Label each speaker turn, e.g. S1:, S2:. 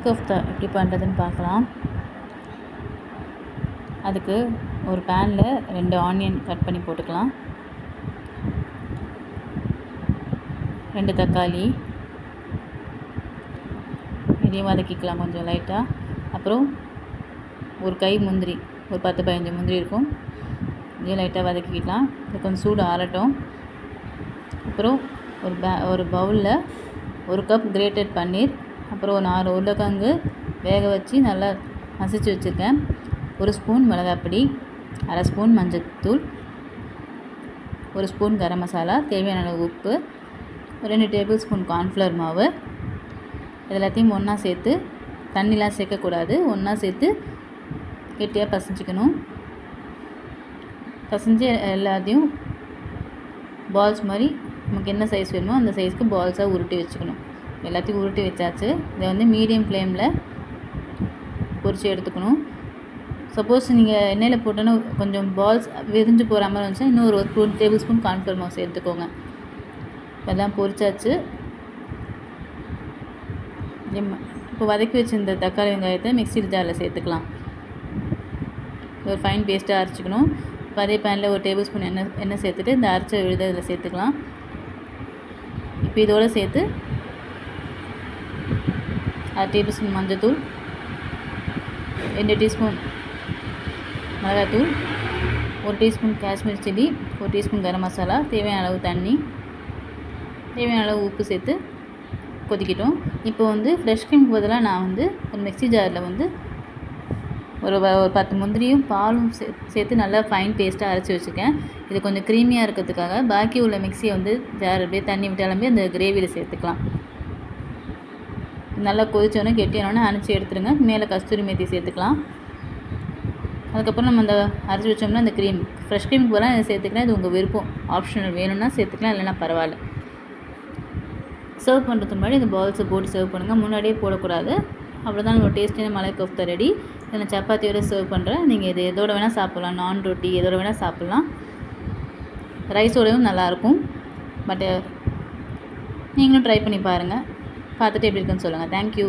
S1: கோஃப்தா எப்படி பண்ணுறதுன்னு பார்க்கலாம். அதுக்கு ஒரு பேனில் 2 ஆனியன் கட் பண்ணி போட்டுக்கலாம், 2 தக்காளி இதையும் வதக்கிக்கலாம் கொஞ்சம் லைட்டாக. அப்புறம் ஒரு கை முந்திரி, ஒரு 10-15 முந்திரி இருக்கும், இதையும் லைட்டாக வதக்கிக்கலாம். இது கொஞ்சம் சூடு ஆறட்டும். அப்புறம் ஒரு பவுலில் 1 கப் கிரேட்டட் பன்னீர், அப்புறம் ஒரு 4 உருளைக்கிழங்கு வேக வச்சு நல்லா மசிச்சு வச்சுருக்கேன், 1 ஸ்பூன் மிளகாப்பொடி, 1/2 ஸ்பூன் மஞ்சள்தூள், 1 ஸ்பூன் கரம் மசாலா, தேவையான அளவு உப்பு, 2 டேபிள் ஸ்பூன் கார்ன்ஃப்ளவர் மாவு. இது எல்லாத்தையும் ஒன்றா சேர்த்து, தண்ணிலாம் சேர்க்கக்கூடாது, ஒன்றா சேர்த்து கெட்டியாக பசைஞ்சிக்கணும். பசைஞ்சு எல்லாத்தையும் பால்ஸ் மாதிரி நமக்கு என்ன சைஸ் வேணுமோ அந்த சைஸ்க்கு பால்ஸாக உருட்டி வச்சுக்கணும். எல்லாத்தையும் உருட்டி வச்சாச்சு. இதை வந்து மீடியம் ஃப்ளேமில் பொரித்து எடுத்துக்கணும். சப்போஸ் நீங்கள் எண்ணெயில் போட்டோன்னா கொஞ்சம் பால்ஸ் விரிஞ்சு போகிற மாதிரி இருந்துச்சுன்னா இன்னும் ஒரு டேபிள் ஸ்பூன் கார்ன்ஃப்ளவர் மாவு சேர்த்துக்கோங்க. இதெல்லாம் பொரிச்சாச்சு. இப்போ வதக்கி வச்சுருந்த தக்காளி வெங்காயத்தை மிக்ஸி ஜாரில் சேர்த்துக்கலாம். ஒரு ஃபைன் பேஸ்ட்டாக அரைச்சிக்கணும். இப்போ அதே பேனில் ஒரு டேபிள் ஸ்பூன் எண்ணெய் சேர்த்துட்டு இந்த அரைச்ச விழுதை இதில் சேர்த்துக்கலாம். இப்போ இதோடு சேர்த்து 1/2 டேபிள் ஸ்பூன் மஞ்சள்தூள், 2 டீஸ்பூன் மிளகாத்தூள், 1 teaspoon Kashmir chilli, 1 teaspoon garam masala, தேவையான அளவு தண்ணி, தேவையான அளவு உப்பு சேர்த்து கொதிக்கட்டும். இப்போ வந்து ஃப்ரெஷ் க்ரீமுக்கு பதிலாக நான் வந்து ஒரு மிக்ஸி ஜாரில் வந்து ஒரு 10 முந்திரியும் பாலும் சேர்த்து நல்லா ஃபைன் பேஸ்ட்டாக அரைச்சி வச்சுருக்கேன். இது கொஞ்சம் க்ரீமியாக இருக்கிறதுக்காக பாக்கி உள்ள மிக்ஸியை வந்து ஜார் அப்படியே தண்ணி விட்டாலுமே அந்த கிரேவியில் சேர்த்துக்கலாம். நல்லா கொதிச்சோன்னே கெட்டியானோடனே அரைச்சி எடுத்துருங்க. மேலே கஸ்தூரி மேத்தி சேர்த்துக்கலாம். அதுக்கப்புறம் நம்ம அந்த அரைச்சி வச்சோம்னா அந்த க்ரீம், ஃப்ரெஷ் க்ரீமுக்கு பதிலாக இதை சேர்த்துக்கலாம். இது உங்கள் விருப்பம், ஆப்ஷனல், வேணும்னா சேர்த்துக்கலாம், இல்லைனா பரவாயில்ல. சர்வ் பண்ணுறதுக்கு முன்னாடி இந்த பால்ஸை போட்டு சர்வ் பண்ணுங்கள், முன்னாடியே போடக்கூடாது. அவ்வளோதான் நம்ம டேஸ்டியான மலை கோஃப்தா ரெடி. இதை நான் சப்பாத்தியோடு சர்வ் பண்ணுறேன். நீங்கள் இது எதோட வேணால் சாப்பிட்லாம், நான் ரொட்டி எதோட வேணால் சாப்பிட்லாம், ரைஸோடையும் நல்லாயிருக்கும். பட்டு நீங்களும் ட்ரை பண்ணி பாருங்கள், பார்த்துட்டு எப்படி இருக்குன்னு சொல்லுங்கள். தேங்க்யூ.